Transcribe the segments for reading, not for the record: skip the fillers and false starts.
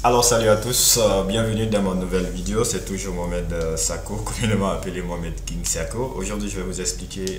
Alors salut à tous, bienvenue dans ma nouvelle vidéo, c'est toujours Mohamed Sako, communément appelé Mohamed King Sako. Aujourd'hui je vais vous expliquer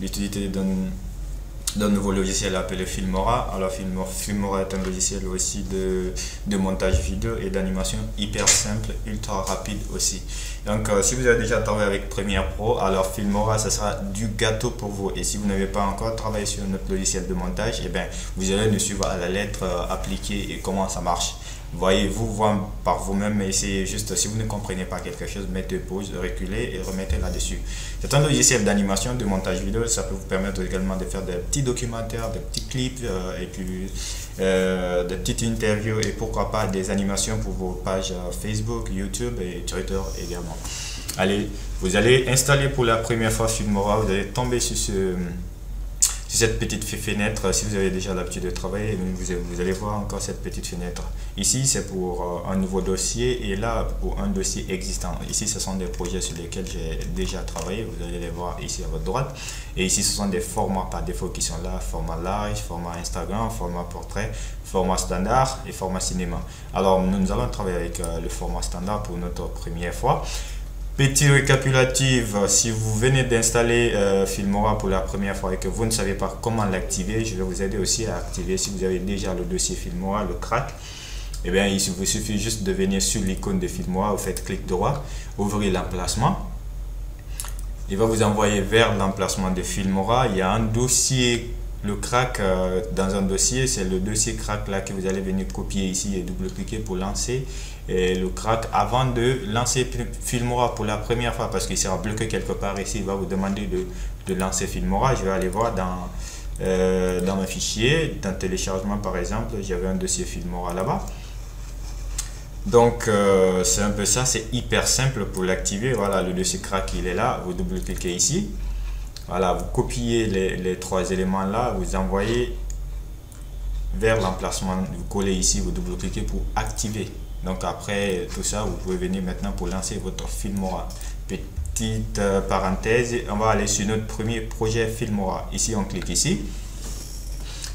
l'utilité d'un nouveau logiciel appelé Filmora. Alors Filmora est un logiciel aussi de montage vidéo et d'animation hyper simple, ultra rapide aussi. Donc si vous avez déjà travaillé avec Premiere Pro, alors Filmora ce sera du gâteau pour vous. Et si vous n'avez pas encore travaillé sur notre logiciel de montage, eh bien, vous allez nous suivre à la lettre, appliquer et comment ça marche. Voyez-vous voir par vous-même, mais c'est juste si vous ne comprenez pas quelque chose, mettez pause, reculez et remettez là-dessus. C'est un logiciel d'animation, de montage vidéo. Ça peut vous permettre également de faire des petits documentaires, des petits clips et puis des petites interviews et pourquoi pas des animations pour vos pages Facebook, YouTube et Twitter également. Allez, vous allez installer pour la première fois Filmora, vous allez tomber sur cette petite fenêtre. Si vous avez déjà l'habitude de travailler, vous allez voir encore cette petite fenêtre. Ici, c'est pour un nouveau dossier et là, pour un dossier existant. Ici, ce sont des projets sur lesquels j'ai déjà travaillé. Vous allez les voir ici à votre droite. Et ici, ce sont des formats par défaut qui sont là. Format large, format Instagram, format portrait, format standard et format cinéma. Alors, nous allons travailler avec le format standard pour notre première fois. Petit récapitulatif, si vous venez d'installer Filmora pour la première fois et que vous ne savez pas comment l'activer, je vais vous aider aussi à activer. Si vous avez déjà le dossier Filmora, le crack, eh bien, il vous suffit juste de venir sur l'icône de Filmora, vous faites clic droit, ouvrez l'emplacement. Il va vous envoyer vers l'emplacement de Filmora. Il y a un dossier, le crack, dans un dossier, c'est le dossier crack là que vous allez venir copier ici et double-cliquer pour lancer. Et le crack avant de lancer Filmora pour la première fois, parce qu'il sera bloqué quelque part ici, il va vous demander de lancer Filmora. Je vais aller voir dans mes fichiers, dans téléchargement par exemple, j'avais un dossier Filmora là-bas. Donc c'est un peu ça, c'est hyper simple pour l'activer. Voilà, le dossier crack il est là, vous double-cliquez ici. Voilà, vous copiez les trois éléments là, vous envoyez vers l'emplacement, vous collez ici, vous double-cliquez pour activer. Donc après tout ça, vous pouvez venir maintenant pour lancer votre Filmora. Petite parenthèse, on va aller sur notre premier projet Filmora. Ici, on clique ici.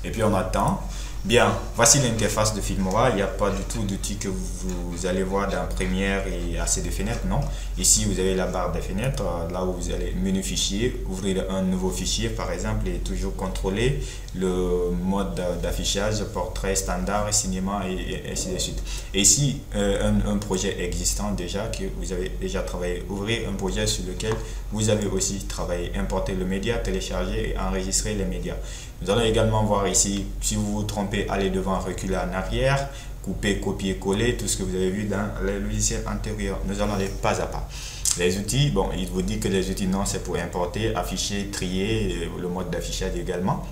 Et puis on attend. Bien, voici l'interface de Filmora. Il n'y a pas du tout d'outil que vous allez voir dans Premiere et assez de fenêtres, non. Ici, vous avez la barre des fenêtres, là où vous allez menu fichier, ouvrir un nouveau fichier par exemple et toujours contrôler le mode d'affichage, portrait, standard, cinéma et ainsi de suite. Et ici, un projet existant déjà que vous avez déjà travaillé, ouvrir un projet sur lequel vous avez aussi travaillé, importer le média, télécharger et enregistrer les médias. Nous allons également voir ici, si vous vous trompez, aller devant, reculer en arrière, couper, copier, coller, tout ce que vous avez vu dans les logiciels antérieurs. Nous allons aller pas à pas. Les outils, bon, il vous dit que les outils, non, c'est pour importer, afficher, trier, le mode d'affichage également.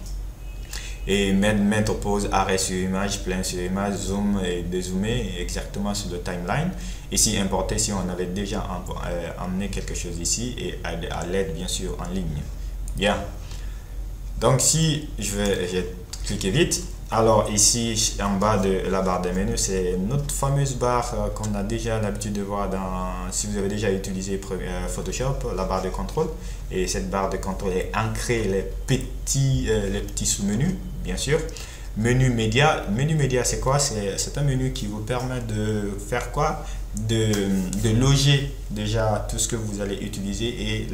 Et mettre pause, arrêt sur image, plein sur image, zoom et dézoomer exactement sur le timeline. Ici, importer si on avait déjà emmené quelque chose ici et à l'aide, bien sûr, en ligne. Bien. Donc si je vais cliquer vite, alors ici en bas de la barre des menus, c'est notre fameuse barre qu'on a déjà l'habitude de voir si vous avez déjà utilisé Photoshop, la barre de contrôle. Et cette barre de contrôle est ancrée les petits sous-menus, bien sûr. Menu média c'est quoi? C'est un menu qui vous permet de faire quoi? De loger déjà tout ce que vous allez utiliser et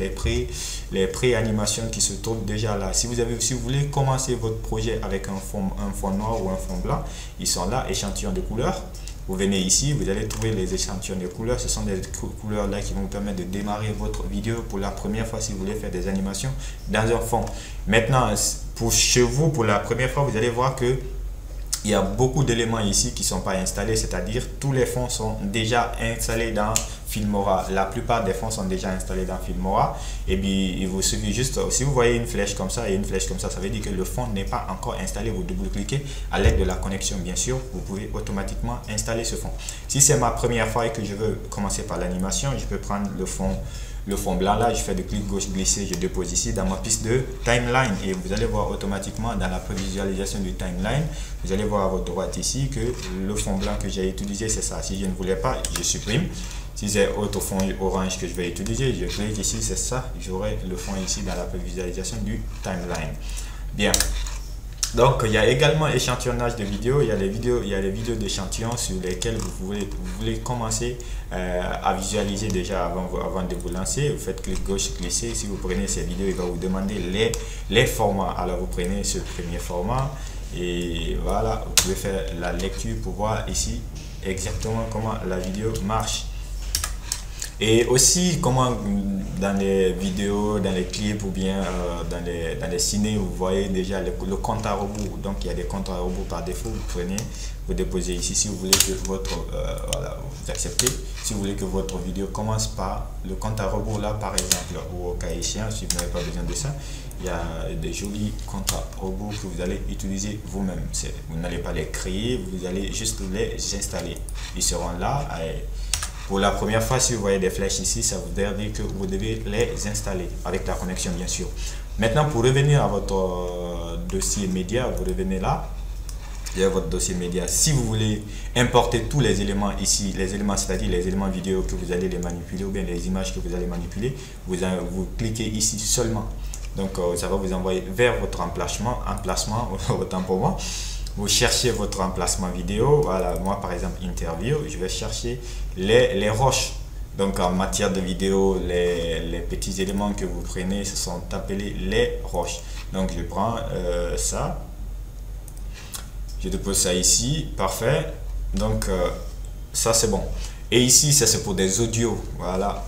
les pré-animations qui se trouvent déjà là. Si vous voulez commencer votre projet avec un fond noir ou un fond blanc, ils sont là, échantillons de couleurs. Vous venez ici, vous allez trouver les échantillons de couleurs. Ce sont des couleurs là qui vont vous permettre de démarrer votre vidéo pour la première fois si vous voulez faire des animations dans un fond. Maintenant, chez vous, pour la première fois, vous allez voir que il y a beaucoup d'éléments ici qui ne sont pas installés, c'est-à-dire tous les fonds sont déjà installés dans Filmora. La plupart des fonds sont déjà installés dans Filmora. Et puis, il vous suffit juste, si vous voyez une flèche comme ça et une flèche comme ça veut dire que le fond n'est pas encore installé. Vous double-cliquez à l'aide de la connexion, bien sûr, vous pouvez automatiquement installer ce fond. Si c'est ma première fois et que je veux commencer par l'animation, je peux prendre le fond blanc là, je fais de clic gauche glisser, je dépose ici dans ma piste de timeline et vous allez voir automatiquement dans la prévisualisation du timeline, vous allez voir à votre droite ici que le fond blanc que j'ai utilisé c'est ça. Si je ne voulais pas, je supprime. Si c'est autre fond orange que je vais utiliser, je clique ici, c'est ça, j'aurai le fond ici dans la prévisualisation du timeline. Bien. Donc il y a également échantillonnage de vidéos, il y a les vidéos d'échantillons sur lesquelles vous voulez commencer à visualiser déjà avant de vous lancer. Vous faites clic gauche, glisser. Si vous prenez ces vidéos, il va vous demander les formats. Alors vous prenez ce premier format et voilà, vous pouvez faire la lecture pour voir ici exactement comment la vidéo marche. Et aussi comment dans les vidéos, dans les clips ou bien dans les ciné, vous voyez déjà le compte à rebours. Donc il y a des comptes à rebours par défaut. Vous prenez, vous déposez ici si vous voulez que votre voilà, vous acceptez. Si vous voulez que votre vidéo commence par le compte à rebours là par exemple, ou au cas échéant, si vous n'avez pas besoin de ça, il y a des jolis comptes à rebours que vous allez utiliser vous-même. Vous n'allez pas les créer, vous allez juste les installer. Ils seront là. Pour la première fois, si vous voyez des flèches ici, ça vous dire que vous devez les installer avec la connexion bien sûr. Maintenant, pour revenir à votre dossier média, vous revenez là. Il y a votre dossier média. Si vous voulez importer tous les éléments ici, les éléments, c'est-à-dire les éléments vidéo que vous allez les manipuler ou bien les images que vous allez manipuler, vous cliquez ici seulement. Donc, ça va vous envoyer vers votre emplacement, autant pour moi. Vous cherchez votre emplacement vidéo. Voilà, moi par exemple interview, je vais chercher les roches. Donc en matière de vidéo, les petits éléments que vous prenez, ce sont appelés les roches. Donc je prends ça, je dépose ça ici, parfait. Donc ça c'est bon. Et ici ça c'est pour des audios, voilà.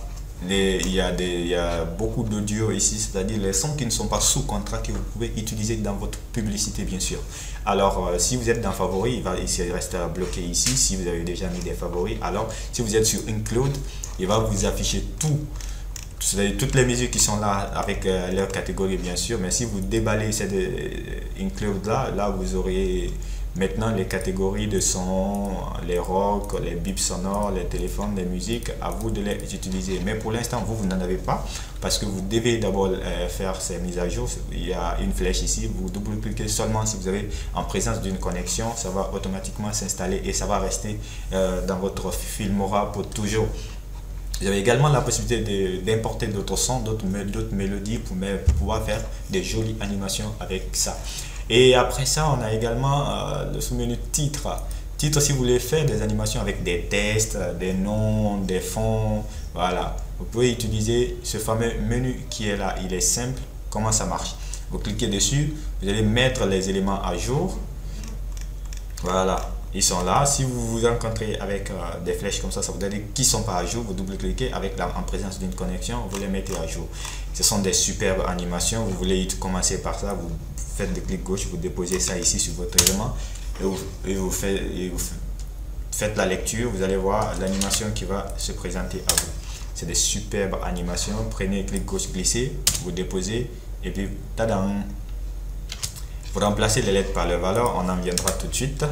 Il y a beaucoup d'audio ici, c'est-à-dire les sons qui ne sont pas sous contrat que vous pouvez utiliser dans votre publicité bien sûr. Alors si vous êtes dans favoris, il va rester bloqué ici. Si vous avez déjà mis des favoris, alors si vous êtes sur Include, il va vous afficher toutes les musiques qui sont là avec leur catégorie bien sûr. Mais si vous déballez cette Include là vous aurez maintenant les catégories de sons, les rock, les bips sonores, les téléphones, les musiques, à vous de les utiliser. Mais pour l'instant, vous n'en avez pas parce que vous devez d'abord faire ces mises à jour. Il y a une flèche ici, vous double-cliquez seulement si vous avez en présence d'une connexion, ça va automatiquement s'installer et ça va rester dans votre Filmora pour toujours. Vous avez également la possibilité d'importer d'autres sons, d'autres mélodies pour pouvoir faire des jolies animations avec ça. Et après ça, on a également le sous-menu titre. Titre, si vous voulez faire des animations avec des tests, des noms, des fonds, voilà. Vous pouvez utiliser ce fameux menu qui est là. Il est simple. Comment ça marche? Vous cliquez dessus, vous allez mettre les éléments à jour. Voilà, ils sont là. Si vous vous rencontrez avec des flèches comme ça vous dit qu'ils ne sont pas à jour. Vous double-cliquez en présence d'une connexion, vous les mettez à jour. Ce sont des superbes animations. Vous voulez commencer par ça, vous faites le clic gauche, vous déposez ça ici sur votre élément et vous faites la lecture. Vous allez voir l'animation qui va se présenter à vous. C'est des superbes animations. Prenez clic gauche, glissez, vous déposez et puis tadam! Vous remplacez les lettres par les valeurs. On en viendra tout de suite.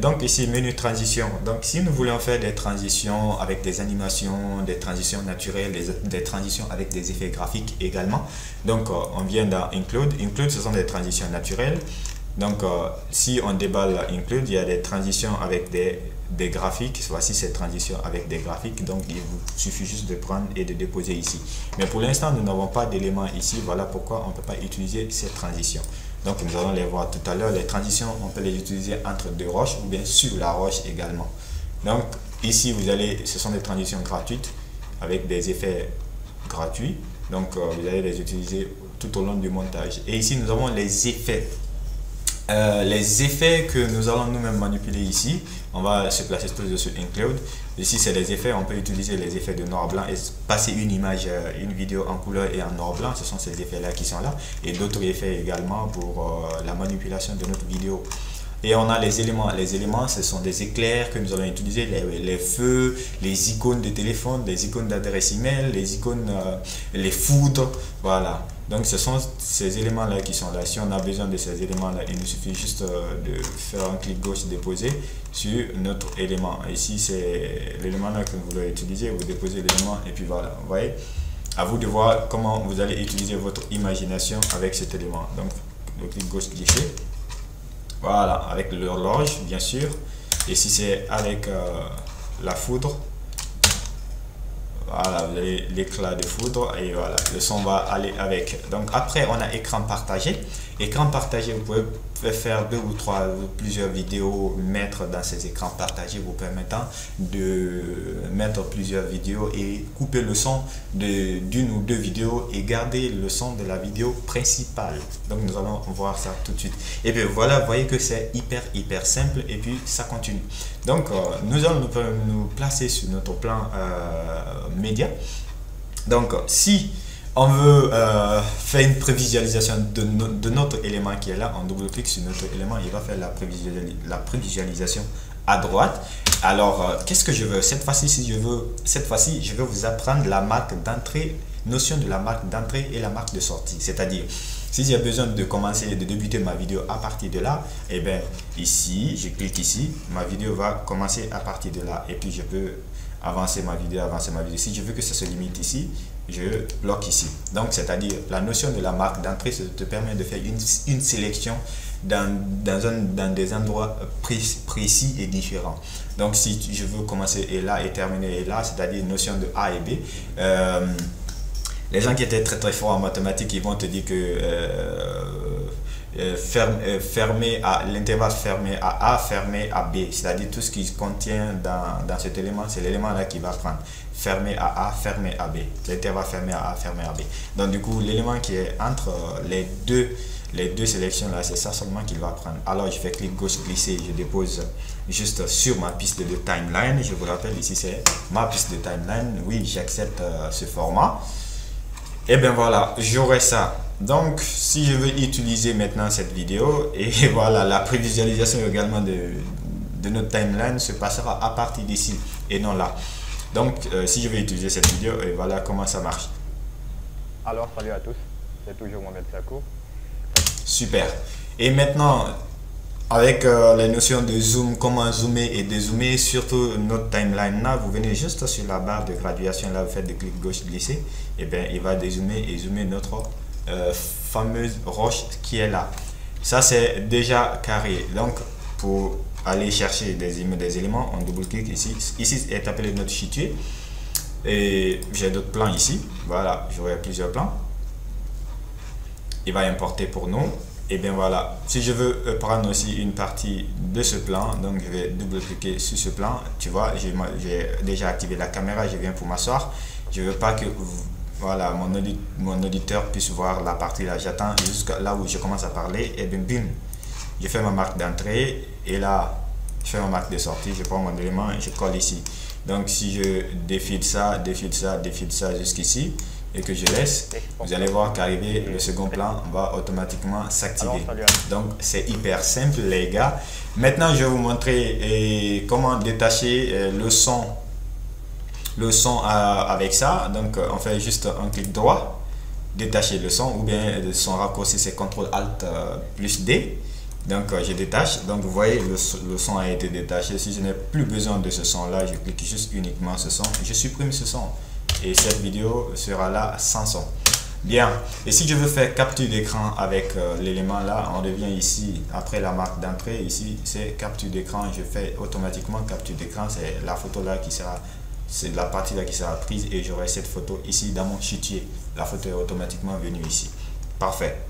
Donc ici menu transition. Donc si nous voulons faire des transitions avec des animations, des transitions naturelles, des transitions avec des effets graphiques également, donc on vient dans Include. Include, ce sont des transitions naturelles. Donc si on déballe Include, il y a des transitions avec des graphiques. Voici ces transitions avec des graphiques. Donc il vous suffit juste de prendre et de déposer ici. Mais pour l'instant nous n'avons pas d'éléments ici. Voilà pourquoi on ne peut pas utiliser ces transitions. Donc nous allons les voir tout à l'heure. Les transitions, on peut les utiliser entre deux roches ou bien sur la roche également. Donc ici ce sont des transitions gratuites avec des effets gratuits. Donc vous allez les utiliser tout au long du montage. Et ici nous avons les effets. Les effets que nous allons nous-mêmes manipuler ici, on va se placer toujours sur Include. Ici c'est les effets, on peut utiliser les effets de noir-blanc et passer une image, une vidéo en couleur et en noir-blanc. Ce sont ces effets là qui sont là et d'autres effets également pour la manipulation de notre vidéo. Et on a les éléments. Les éléments, ce sont des éclairs que nous allons utiliser, les feux, les icônes de téléphone, les icônes d'adresse email, les icônes, les foudres, voilà. Donc ce sont ces éléments-là qui sont là. Si on a besoin de ces éléments-là, il nous suffit juste de faire un clic gauche déposer sur notre élément. Ici, c'est l'élément-là que vous voulez utiliser. Vous déposez l'élément et puis voilà. Vous voyez, à vous de voir comment vous allez utiliser votre imagination avec cet élément. Donc le clic gauche cliché. Voilà, avec l'horloge bien sûr. Et si c'est avec la foudre, voilà, vous avez l'éclat de foudre et voilà, le son va aller avec. Donc après on a écran partagé. Écran partagé, vous pouvez faire 2 ou 3 ou plusieurs vidéos, mettre dans ces écrans partagés vous permettant de mettre plusieurs vidéos et couper le son d'une ou 2 vidéos et garder le son de la vidéo principale. Donc nous allons voir ça tout de suite. Et puis voilà, vous voyez que c'est hyper simple et puis ça continue. Donc nous allons nous placer sur notre plan média. Donc si on veut faire une prévisualisation de notre élément qui est là, on double-clique sur notre élément, il va faire la prévisualisation à droite. Alors, qu'est-ce que je veux? Cette fois-ci, je veux vous apprendre la marque d'entrée, notion de la marque d'entrée et la marque de sortie. C'est-à-dire, si j'ai besoin de commencer, de débuter ma vidéo à partir de là, et bien ici, je clique ici, ma vidéo va commencer à partir de là. Et puis, je peux avancer ma vidéo. Si je veux que ça se limite ici, je bloque ici. Donc, c'est-à-dire, la notion de la marque d'entrée, ça te permet de faire une sélection dans des endroits précis et différents. Donc, si je veux commencer et là et terminer et là, c'est-à-dire notion de A et B, les gens qui étaient très forts en mathématiques, ils vont te dire que fermé à l'intervalle fermé à A, fermé à B, c'est-à-dire tout ce qui contient dans cet élément, c'est l'élément là qui va prendre fermé à A, fermé à B, l'intervalle fermé à A, fermé à B. Donc du coup, l'élément qui est entre les deux sélections là, c'est ça seulement qu'il va prendre. Alors je fais clic gauche glisser, je dépose juste sur ma piste de timeline. Je vous rappelle, ici c'est ma piste de timeline. Oui, j'accepte ce format. Et bien voilà, j'aurai ça. Donc si je veux utiliser maintenant cette vidéo, et voilà, la prévisualisation également de notre timeline se passera à partir d'ici et non là. Donc si je veux utiliser cette vidéo, et voilà comment ça marche. Alors salut à tous, c'est toujours Mohamed Sakou. Super. Et maintenant, avec les notions de zoom, comment zoomer et dézoomer, surtout notre timeline là, vous venez juste sur la barre de graduation, là vous faites de clic gauche glisser, et bien il va dézoomer et zoomer notre fameuse roche qui est là. Ça c'est déjà carré. Donc pour aller chercher des éléments, on double-clique ici. Ici est appelé notre fichier. Et j'ai d'autres plans ici. Voilà, j'aurai plusieurs plans. Il va importer pour nous. Et bien voilà, si je veux prendre aussi une partie de ce plan, donc je vais double-cliquer sur ce plan. Tu vois, j'ai déjà activé la caméra, je viens pour m'asseoir. Je veux pas que voilà, mon auditeur puisse voir la partie là. J'attends jusqu'à là où je commence à parler. Et bien bim, je fais ma marque d'entrée. Et là, je fais ma marque de sortie. Je prends mon élément et je colle ici. Donc si je défile ça jusqu'ici, et que je laisse, vous allez voir qu'arriver le second plan va automatiquement s'activer. Donc c'est hyper simple les gars. Maintenant je vais vous montrer comment détacher le son avec ça. Donc on fait juste un clic droit, détacher le son, ou bien son raccourci c'est CTRL ALT plus D. Donc je détache. Donc vous voyez le son a été détaché. Si je n'ai plus besoin de ce son là, je clique juste uniquement ce son, je supprime ce son. Et cette vidéo sera là sans son. Bien. Et si je veux faire capture d'écran avec l'élément là, on revient ici après la marque d'entrée. Ici c'est capture d'écran. Je fais automatiquement capture d'écran. C'est la photo là qui sera, c'est la partie là qui sera prise et j'aurai cette photo ici dans mon fichier. La photo est automatiquement venue ici. Parfait.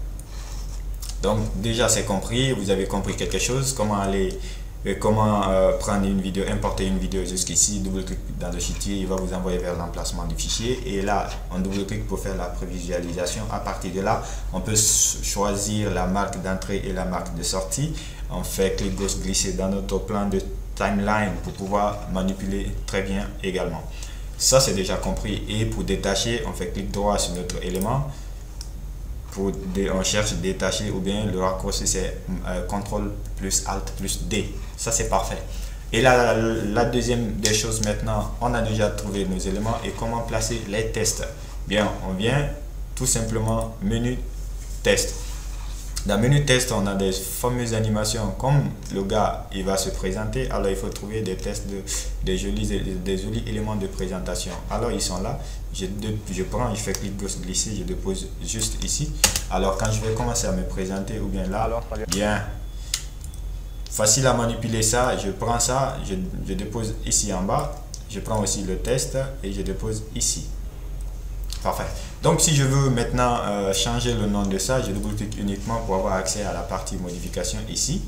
Donc déjà c'est compris. Vous avez compris quelque chose. Comment prendre une vidéo, importer une vidéo jusqu'ici, double-clic dans le fichier, il va vous envoyer vers l'emplacement du fichier et là on double-clique pour faire la prévisualisation. À partir de là, on peut choisir la marque d'entrée et la marque de sortie. On fait clic gauche glisser dans notre plan de timeline pour pouvoir manipuler très bien également. Ça c'est déjà compris. Et pour détacher, on fait clic droit sur notre élément. On cherche détacher ou bien le raccourci c'est CTRL plus ALT plus D. Ça c'est parfait. Et là, la deuxième des choses maintenant, on a déjà trouvé nos éléments et comment placer les tests. Bien, on vient tout simplement menu test. Dans menu test, on a des fameuses animations comme le gars il va se présenter. Alors il faut trouver des tests des jolis éléments de présentation. Alors ils sont là. Je prends, je fais clic gauche glisser, je dépose juste ici. Alors quand je vais commencer à me présenter ou bien là, bien facile à manipuler ça. Je prends ça, je dépose ici en bas. Je prends aussi le test et je dépose ici. Parfait. Donc si je veux maintenant changer le nom de ça, je double-clique uniquement pour avoir accès à la partie modification ici.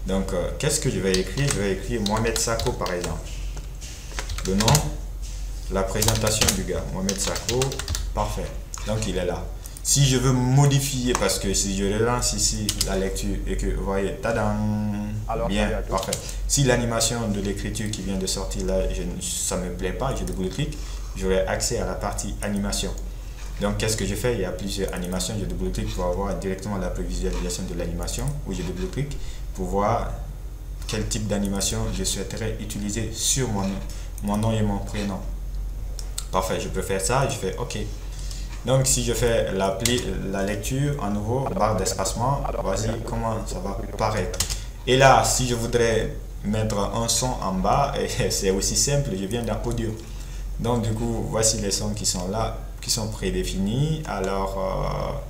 Donc qu'est-ce que je vais écrire? Je vais écrire Mohamed Sako par exemple. Le nom, la présentation du gars, Mohamed Sako. Parfait. Donc il est là. Si je veux modifier, parce que si je relance ici la lecture et que vous voyez, tadam, bien, parfait. Si l'animation de l'écriture qui vient de sortir là, ça ne me plaît pas, je double-clique, j'aurai accès à la partie animation. Donc qu'est-ce que je fais? Il y a plusieurs animations, je double-clique pour avoir directement la prévisualisation de l'animation, ou je double-clique pour voir quel type d'animation je souhaiterais utiliser sur mon nom et mon prénom. Parfait, je peux faire ça, je fais OK. Donc si je fais la lecture, à nouveau, barre d'espacement, voici comment ça va paraître. Et là, si je voudrais mettre un son en bas, c'est aussi simple, je viens dans Audio. Donc du coup, voici les sons qui sont là, qui sont prédéfinis. Alors,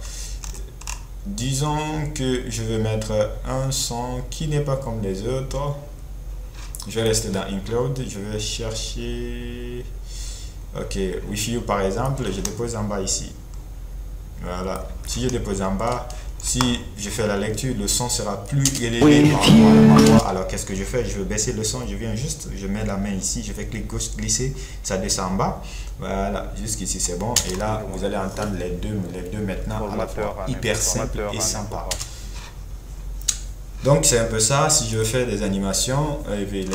disons que je veux mettre un son qui n'est pas comme les autres. Je vais rester dans Include, je vais chercher... Ok, With You par exemple, je dépose en bas ici. Voilà. Si je dépose en bas, si je fais la lecture, le son sera plus élevé par rapport à ma voix. Alors qu'est-ce que je fais? Je veux baisser le son, je viens juste, je mets la main ici, je fais clic gauche, glisser, ça descend en bas. Voilà, jusqu'ici c'est bon. Et là, vous allez entendre les deux maintenant à la fois. Hyper simple et sympa. Donc c'est un peu ça. Si je veux faire des animations, les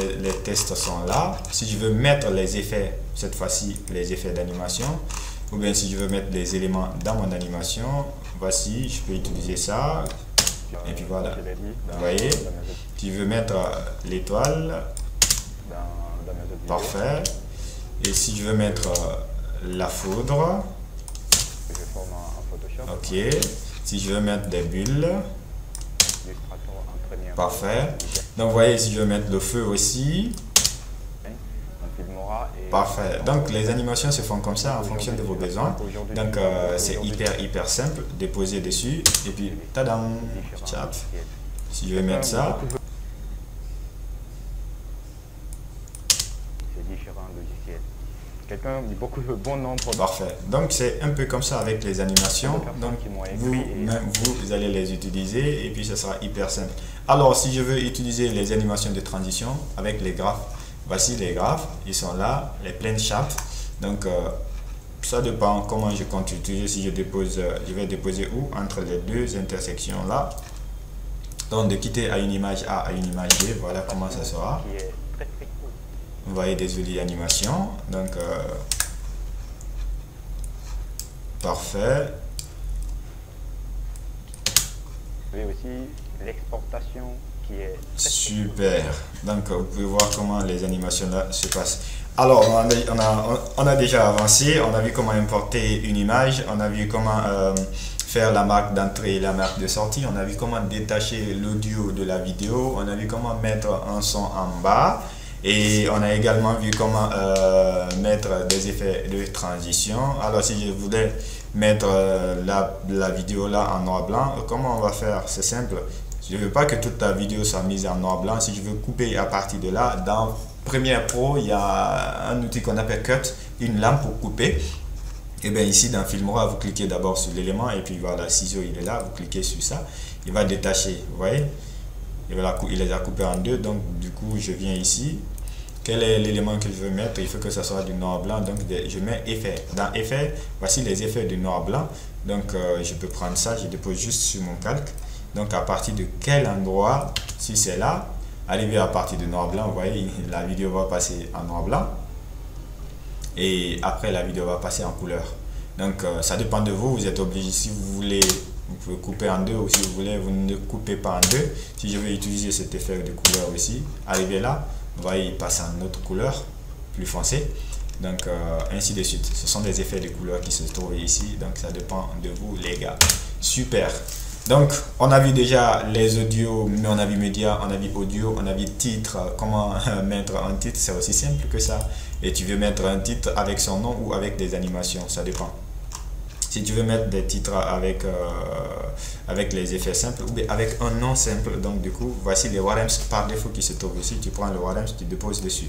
tests sont là. Si je veux mettre les effets, cette fois-ci les effets d'animation, ou bien si je veux mettre des éléments dans mon animation, voici, je peux utiliser ça. Et puis voilà, vous voyez, si je veux mettre l'étoile, parfait. Et si je veux mettre la foudre, ok. Si je veux mettre des bulles, parfait. Donc vous voyez, si je veux mettre le feu aussi, parfait. Donc les animations se font comme ça en fonction de vos besoins. Donc c'est hyper simple. Déposer dessus et puis tadam, chat. Si je vais mettre ça, quelqu'un dit beaucoup de bons noms. Parfait. Donc c'est un peu comme ça avec les animations. Donc vous allez les utiliser et puis ce sera hyper simple. Alors si je veux utiliser les animations de transition avec les graphes, voici les graphes, ils sont là, les plane shapes. Donc ça dépend comment je compte utiliser. Si je dépose, je vais déposer où? Entre les deux intersections là. Donc de quitter à une image A à une image B, voilà comment ça sera. Vous voyez des jolies animations. Donc parfait. Vous avez aussi l'exportation qui est super. Donc vous pouvez voir comment les animations là se passent. Alors on a déjà avancé, on a vu comment importer une image, on a vu comment faire la marque d'entrée et la marque de sortie, on a vu comment détacher l'audio de la vidéo, on a vu comment mettre un son en bas. Et on a également vu comment mettre des effets de transition. Alors si je voulais mettre la vidéo là en noir blanc, comment on va faire? C'est simple. Je ne veux pas que toute la vidéo soit mise en noir blanc. Si je veux couper à partir de là, dans Premiere Pro, il y a un outil qu'on appelle Cut, une lame pour couper. Et bien ici dans Filmora, vous cliquez d'abord sur l'élément et puis voilà, ciseau il est là, vous cliquez sur ça, il va détacher, vous voyez? Il les a coupés en deux, donc du coup je viens ici. Quel est l'élément que je veux mettre? Il faut que ça soit du noir blanc, donc je mets effet. Dans effet, voici les effets du noir blanc. Donc je peux prendre ça, je dépose juste sur mon calque. Donc à partir de quel endroit, si c'est là, arrivé à partir de noir blanc, vous voyez, la vidéo va passer en noir blanc. Et après la vidéo va passer en couleur. Donc ça dépend de vous, vous êtes obligé, si vous voulez. Vous pouvez couper en deux ou si vous voulez, vous ne coupez pas en deux. Si je veux utiliser cet effet de couleur aussi, arrivé là, vous voyez, il passe en autre couleur, plus foncé. Donc, ainsi de suite. Ce sont des effets de couleur qui se trouvent ici. Donc, ça dépend de vous, les gars. Super. Donc, on a vu déjà les audios, mais on a vu médias, on a vu audio, on a vu titre. Comment mettre un titre, c'est aussi simple que ça. Et tu veux mettre un titre avec son nom ou avec des animations, ça dépend. Si tu veux mettre des titres avec les effets simples ou bien avec un nom simple, donc du coup, voici les warems par défaut qui se trouvent ici. Tu prends le warem, tu déposes dessus.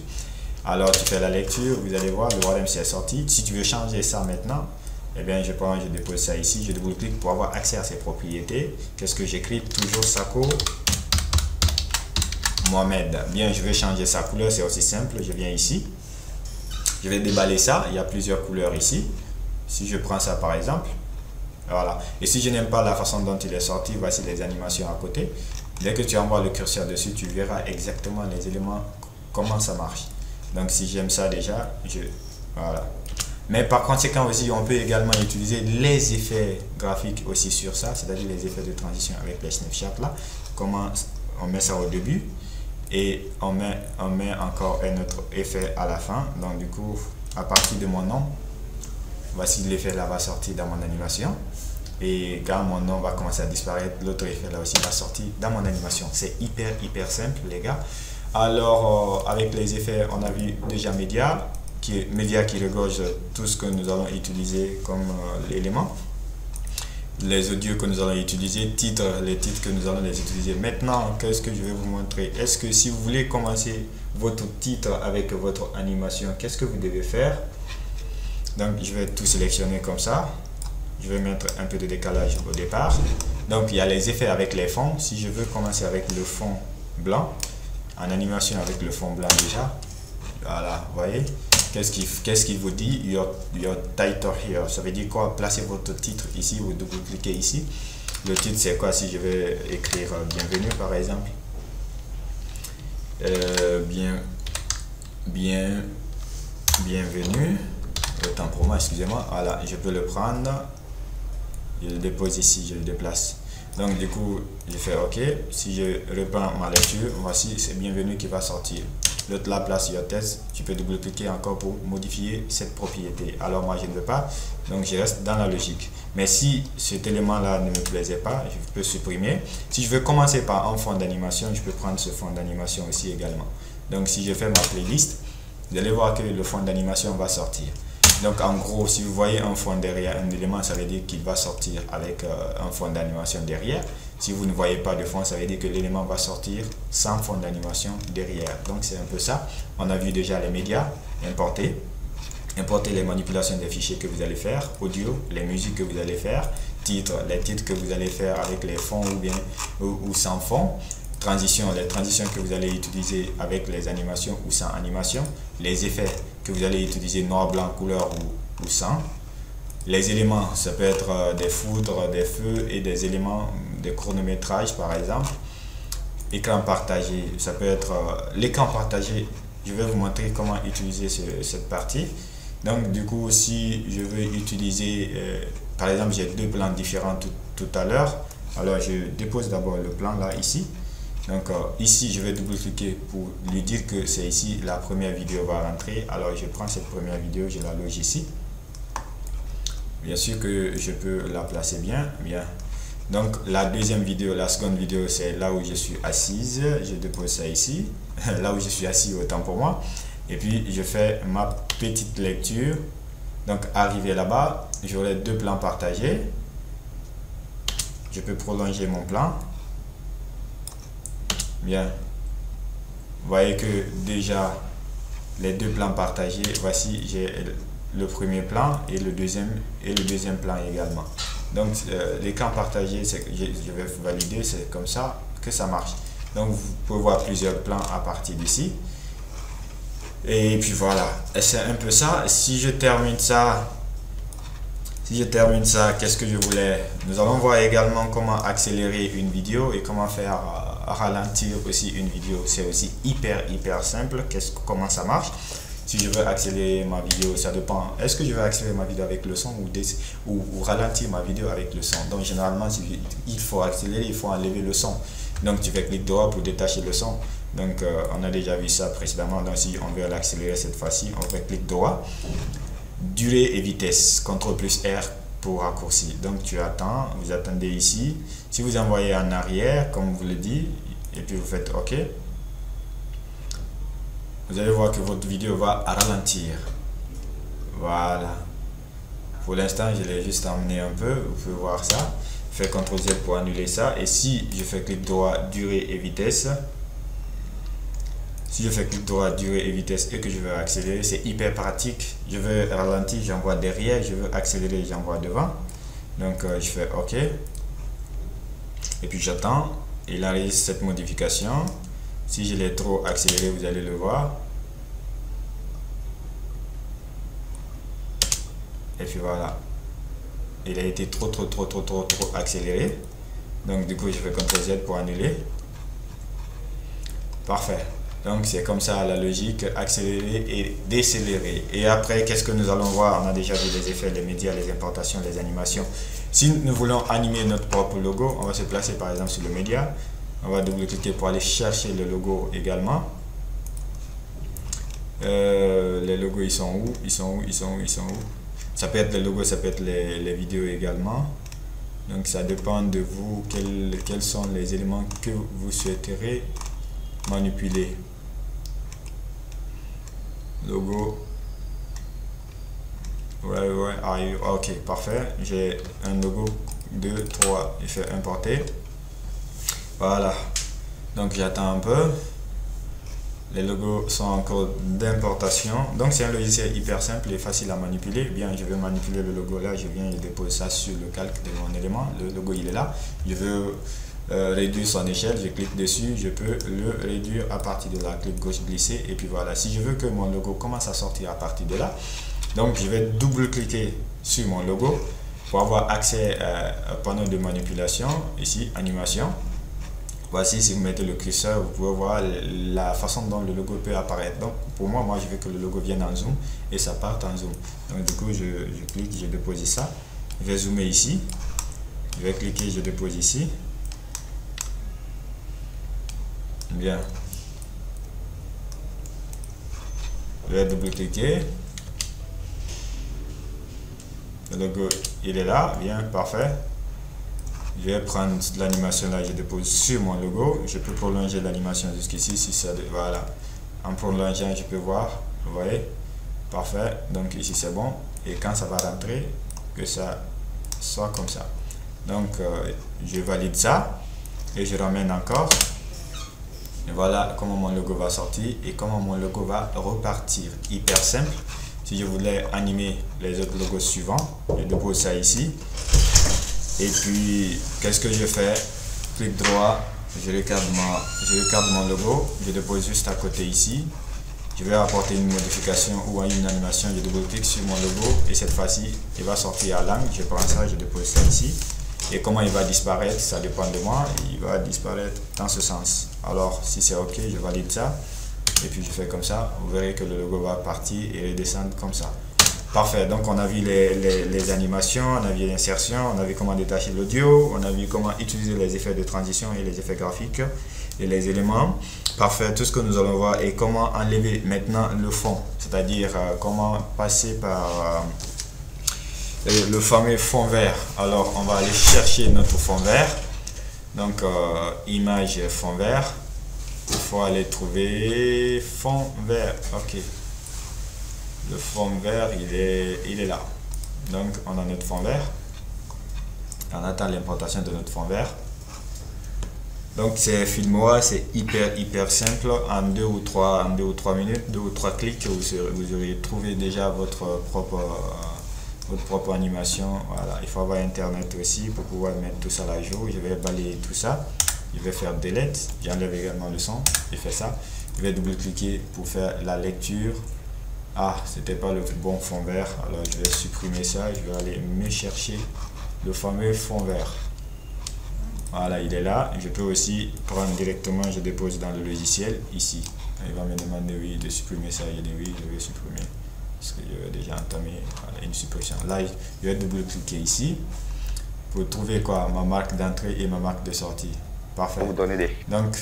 Alors, tu fais la lecture, vous allez voir, le warem est sorti. Si tu veux changer ça maintenant, eh bien je prends, je dépose ça ici, je double-clique pour avoir accès à ces propriétés. Qu'est-ce que j'écris? Toujours Sako Mohamed. Bien, je vais changer sa couleur, c'est aussi simple. Je viens ici, je vais déballer ça. Il y a plusieurs couleurs ici. Si je prends ça par exemple, voilà. Et si je n'aime pas la façon dont il est sorti, voici les animations à côté. Dès que tu envoies le curseur dessus, tu verras exactement les éléments, comment ça marche. Donc si j'aime ça déjà, voilà. Mais par conséquent aussi, on peut également utiliser les effets graphiques aussi sur ça, c'est-à-dire les effets de transition avec les snapshots là. Comment on met ça au début et on met encore un autre effet à la fin. Donc du coup, à partir de mon nom, voici l'effet là va sortir dans mon animation. Et quand mon nom va commencer à disparaître, l'autre effet là aussi va sortir dans mon animation. C'est hyper simple les gars. Alors avec les effets, on a vu déjà média qui regorge tout ce que nous allons utiliser comme élément. Les audios que nous allons utiliser, les titres que nous allons les utiliser. Maintenant, qu'est-ce que je vais vous montrer? Est-ce que si vous voulez commencer votre titre avec votre animation, qu'est-ce que vous devez faire? Donc je vais tout sélectionner comme ça. Je vais mettre un peu de décalage au départ. Donc il y a les effets avec les fonds. Si je veux commencer avec le fond blanc, en animation avec le fond blanc déjà, voilà, vous voyez, qu'est-ce qu'il vous dit? Your title here, ça veut dire quoi? Placez votre titre ici, vous double-cliquez ici. Le titre c'est quoi? Si je vais écrire bienvenue par exemple, bienvenue, autant pour moi, excusez-moi, voilà, je peux le prendre, je le dépose ici, je le déplace. Donc du coup, je fais OK. Si je reprends ma lecture, voici, c'est bienvenue qui va sortir. L'autre là, place your test, tu peux double-cliquer encore pour modifier cette propriété. Alors moi, je ne veux pas, donc je reste dans la logique. Mais si cet élément-là ne me plaisait pas, je peux supprimer. Si je veux commencer par un fond d'animation, je peux prendre ce fond d'animation aussi également. Donc si je fais ma playlist, vous allez voir que le fond d'animation va sortir. Donc en gros, si vous voyez un fond derrière un élément, ça veut dire qu'il va sortir avec un fond d'animation derrière. Si vous ne voyez pas de fond, ça veut dire que l'élément va sortir sans fond d'animation derrière. Donc c'est un peu ça. On a vu déjà les médias, importer les manipulations des fichiers que vous allez faire, audio, les musiques que vous allez faire, les titres que vous allez faire avec les fonds ou sans fond. Transition, les transitions que vous allez utiliser avec les animations ou sans animation, les effets que vous allez utiliser noir, blanc, couleur ou sans. Les éléments, ça peut être des foudres, des feux et des éléments de chronométrage par exemple. Écran partagé, ça peut être l'écran partagé. Je vais vous montrer comment utiliser cette partie. Donc du coup, si je veux utiliser, par exemple, j'ai deux plans différents tout à l'heure. Alors je dépose d'abord le plan là ici. Donc ici, je vais double-cliquer pour lui dire que c'est ici la première vidéo va rentrer. Alors je prends cette première vidéo, je la loge ici. Bien sûr que je peux la placer bien. Donc la deuxième vidéo, la seconde vidéo, c'est là où je suis assise. Je dépose ça ici. Là où je suis assis, autant pour moi. Et puis je fais ma petite lecture. Donc arrivé là-bas, j'aurai deux plans partagés. Je peux prolonger mon plan. Bien, vous voyez que déjà les deux plans partagés, voici j'ai le premier plan et le deuxième plan également. Donc l'écran partagé, je vais valider, c'est comme ça que ça marche. Donc vous pouvez voir plusieurs plans à partir d'ici. Et puis voilà, c'est un peu ça. Si je termine ça, qu'est-ce que je voulais? Nous allons voir également comment accélérer une vidéo et comment faire ralentir aussi une vidéo. C'est aussi hyper simple. Comment ça marche? Si je veux accélérer ma vidéo, ça dépend. Est-ce que je vais accélérer ma vidéo avec le son ou ralentir ma vidéo avec le son? Donc généralement, il faut accélérer, il faut enlever le son. Donc tu fais clic droit pour détacher le son. Donc on a déjà vu ça précédemment. Donc si on veut l'accélérer cette fois-ci, on fait clic droit, durée et vitesse, CTRL plus R pour raccourcir. Donc tu attends, vous attendez ici. Si vous envoyez en arrière, comme vous le dit, et puis vous faites OK, vous allez voir que votre vidéo va ralentir. Voilà. Pour l'instant, je l'ai juste emmené un peu. Vous pouvez voir ça. Je fais CTRL Z pour annuler ça. Et si je fais clic droit, durée et vitesse, Si je fais clic droit, durée et vitesse et que je veux accélérer, c'est hyper pratique. Je veux ralentir, j'envoie derrière. Je veux accélérer, j'envoie devant. Donc je fais OK. Et puis j'attends. Il arrive cette modification. Si je l'ai trop accéléré, vous allez le voir. Et puis voilà. Il a été trop accéléré. Donc du coup, je fais CTRL Z pour annuler. Parfait. Donc c'est comme ça la logique, accélérer et décélérer. Et après, qu'est-ce que nous allons voir? On a déjà vu les effets, les médias, les importations, les animations. Si nous voulons animer notre propre logo, on va se placer par exemple sur le média. On va double-cliquer pour aller chercher le logo également. Les logos, ils sont où? Ils sont où? Ça peut être les logos, ça peut être les vidéos également. Donc ça dépend de vous, quels sont les éléments que vous souhaiterez manipuler. Logo. Ouais, ok, parfait. J'ai un logo 2, 3, il fait importer. Voilà. Donc j'attends un peu. Les logos sont encore d'importation. Donc c'est un logiciel hyper simple et facile à manipuler. Bien, je vais manipuler le logo là. Je viens, je dépose ça sur le calque de mon élément. Le logo il est là. Je veux réduire son échelle. Je clique dessus. Je peux le réduire à partir de là. Clic gauche glisser. Et puis voilà. Si je veux que mon logo commence à sortir à partir de là, donc je vais double-cliquer sur mon logo pour avoir accès au panneau de manipulation. Ici, animation. Voici, si vous mettez le curseur, vous pouvez voir la façon dont le logo peut apparaître. Donc, pour moi, je veux que le logo vienne en zoom et ça parte en zoom. Donc, du coup, je clique, je dépose ça. Je vais zoomer ici. Je vais cliquer, je dépose ici. Bien. Je vais double-cliquer. Le logo, il est là. Bien, parfait. Je vais prendre l'animation là, je dépose sur mon logo. Je peux prolonger l'animation jusqu'ici. Si ça, voilà. En prolongeant, je peux voir. Vous voyez? Parfait. Donc ici, c'est bon. Et quand ça va rentrer, que ça soit comme ça. Donc, je valide ça. Et je ramène encore. Et voilà comment mon logo va sortir et comment mon logo va repartir. Hyper simple. Si je voulais animer les autres logos suivants, je dépose ça ici. Et puis, qu'est-ce que je fais? Clic droit, je regarde mon logo, je dépose juste à côté ici. Je vais apporter une modification ou une animation, je double-clique sur mon logo et cette fois-ci, il va sortir à l'angle. Je prends ça, je dépose ça ici. Et comment il va disparaître, ça dépend de moi. Il va disparaître dans ce sens. Alors, si c'est OK, je valide ça. Et puis, je fais comme ça. Vous verrez que le logo va partir et redescendre comme ça. Parfait, donc on a vu les animations, on a vu l'insertion, on a vu comment détacher l'audio, on a vu comment utiliser les effets de transition et les effets graphiques et les éléments. Parfait, tout ce que nous allons voir est comment enlever maintenant le fond, c'est-à-dire comment passer par le fameux fond vert. Alors on va aller chercher notre fond vert, donc image fond vert, il faut aller trouver fond vert, ok. Le fond vert, il est là. Donc, on a notre fond vert. On attend l'importation de notre fond vert. Donc, c'est Filmora, c'est hyper simple. En 2 ou 3 minutes, 2 ou 3 clics, vous aurez trouvé déjà votre propre animation. Voilà, il faut avoir Internet aussi pour pouvoir mettre tout ça à jour. Je vais balayer tout ça. Je vais faire Delete. J'enlève également le son. Je fais ça. Je vais double-cliquer pour faire la lecture. Ah, c'était pas le bon fond vert, alors je vais supprimer ça, je vais aller me chercher le fameux fond vert. Voilà, il est là. Je peux aussi prendre directement, je dépose dans le logiciel ici. Il va me demander oui de supprimer ça, je dis oui, je vais supprimer parce que je vais déjà entamer une suppression. Là, je vais double-cliquer ici pour trouver quoi, ma marque d'entrée et ma marque de sortie. Parfait. Donc,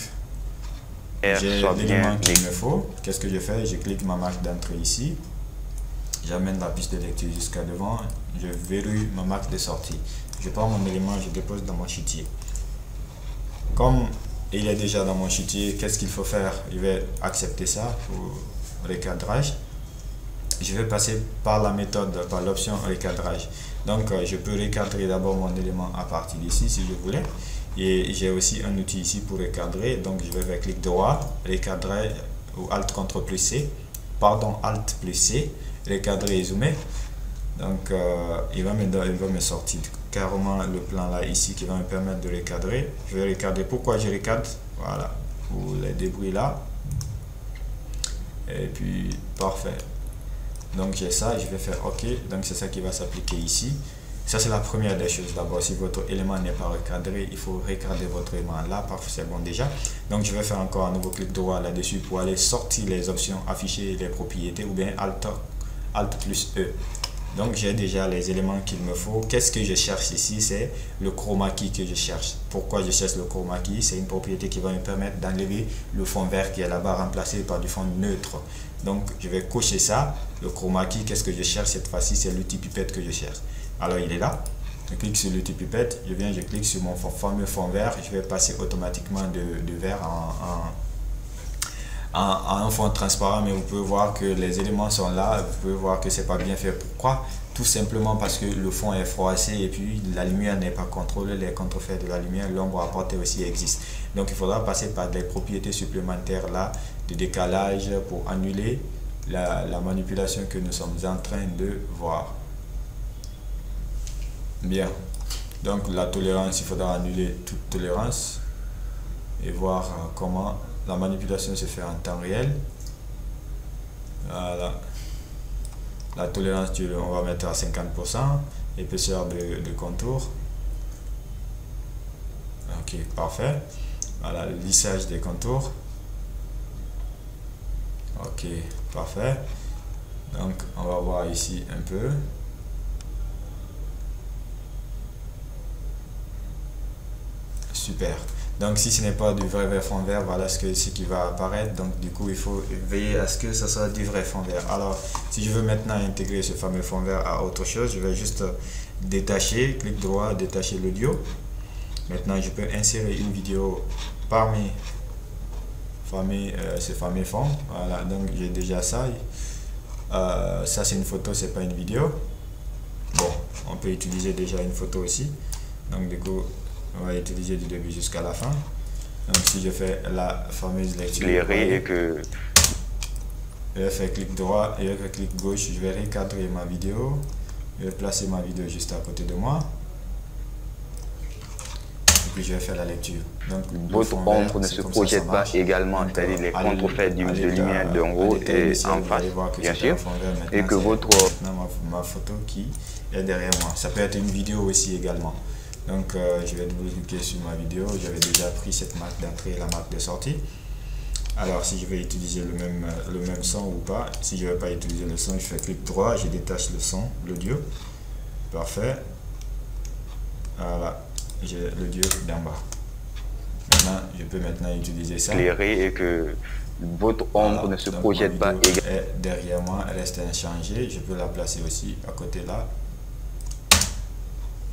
j'ai l'élément qu'il me faut. Qu'est-ce que je fais? Je clique ma marque d'entrée ici. J'amène la piste de lecture jusqu'à devant. Je verrouille ma marque de sortie. Je prends mon élément, je dépose dans mon chutier. Comme il est déjà dans mon chutier, qu'est-ce qu'il faut faire? Je vais accepter ça pour recadrage. Je vais passer par la méthode, par l'option recadrage. Donc, je peux recadrer d'abord mon élément à partir d'ici si je voulais. Et j'ai aussi un outil ici pour recadrer. Donc, je vais faire clic droit, recadrer ou Alt CTRL plus C, pardon, Alt plus C, recadrer et zoomer. Donc il va me sortir carrément le plan là ici qui va me permettre de recadrer. Je vais recadrer. Pourquoi je recadre? Voilà, pour les débris là. Et puis parfait. Donc j'ai ça, je vais faire OK. Donc c'est ça qui va s'appliquer ici. Ça c'est la première des choses. D'abord, si votre élément n'est pas recadré, il faut recadrer votre élément là. Parfait, c'est bon déjà. Donc je vais faire encore un nouveau clic droit là-dessus pour aller sortir les options, afficher les propriétés ou bien Alt plus E. Donc j'ai déjà les éléments qu'il me faut. Qu'est-ce que je cherche ici? C'est le chroma key que je cherche. Pourquoi je cherche le chroma key? C'est une propriété qui va me permettre d'enlever le fond vert qui est là-bas, remplacé par du fond neutre. Donc je vais cocher ça. Le chroma key, qu'est-ce que je cherche cette fois-ci? C'est l'outil pipette que je cherche. Alors il est là. Je clique sur l'outil pipette. Je clique sur mon fameux fond vert. Je vais passer automatiquement de vert en un fond transparent, mais vous pouvez voir que les éléments sont là. Vous pouvez voir que c'est pas bien fait. Pourquoi? Tout simplement parce que le fond est froissé et puis la lumière n'est pas contrôlée. Les contrefaits de la lumière, l'ombre apportée aussi existe. Donc il faudra passer par des propriétés supplémentaires là de décalage pour annuler la manipulation que nous sommes en train de voir. Bien, donc la tolérance, il faudra annuler toute tolérance et voir comment la manipulation se fait en temps réel. Voilà. La tolérance, on va mettre à 50%. Épaisseur de contour. Ok, parfait. Voilà, le lissage des contours. Ok, parfait. Donc, on va voir ici un peu. Super. Donc si ce n'est pas du vrai fond vert, voilà ce qui va apparaître. Donc du coup il faut veiller à ce que ce soit du vrai fond vert. Alors si je veux maintenant intégrer ce fameux fond vert à autre chose, je vais juste détacher, clic droit, détacher l'audio. Maintenant je peux insérer une vidéo parmi ce fameux fond. Voilà, donc j'ai déjà ça. Ça c'est une photo, c'est pas une vidéo. Bon, on peut utiliser déjà une photo aussi. Donc du coup on va utiliser du début jusqu'à la fin. Donc si je fais la fameuse lecture, je vais faire clic droit et je vais faire clic gauche, je vais recadrer ma vidéo, je vais placer ma vidéo juste à côté de moi et puis je vais faire la lecture. Donc votre ombre ne se projette pas également, c'est-à-dire les contrefaits de lumière d'en haut et en face, bien sûr, et que votre ma photo qui est derrière moi. Ça peut être une vidéo aussi également. Donc je vais double-cliquer sur ma vidéo. J'avais déjà pris cette marque d'entrée et la marque de sortie. Alors si je vais utiliser le même son ou pas. Si je ne vais pas utiliser le son, je fais clic droit, je détache le son, l'audio. Parfait. Voilà, j'ai l'audio d'en bas. Maintenant, je peux maintenant utiliser ça. Éclairé et que votre ombre ne se projette pas également. Derrière moi, elle reste inchangée. Je peux la placer aussi à côté là.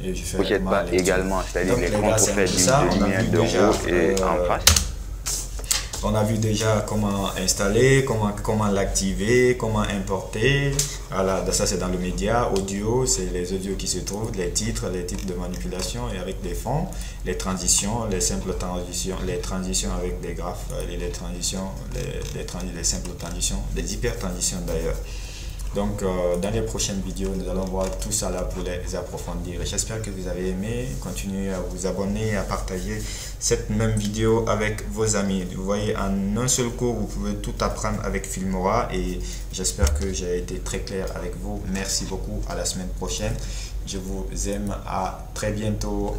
Et je fais projette pas également, c'est-à-dire les contrefaits de lumière d'en haut et en face. On a vu déjà comment installer, comment l'activer, comment importer. Voilà, ça c'est dans le média. Audio, c'est les audios qui se trouvent, les titres de manipulation et avec des fonds, les transitions, les simples transitions, les transitions avec des graphes, les simples transitions, les hyper transitions d'ailleurs. Donc dans les prochaines vidéos, nous allons voir tout ça là pour les approfondir. J'espère que vous avez aimé. Continuez à vous abonner, à partager cette même vidéo avec vos amis. Vous voyez, en un seul cours, vous pouvez tout apprendre avec Filmora et j'espère que j'ai été très clair avec vous. Merci beaucoup. À la semaine prochaine. Je vous aime. À très bientôt.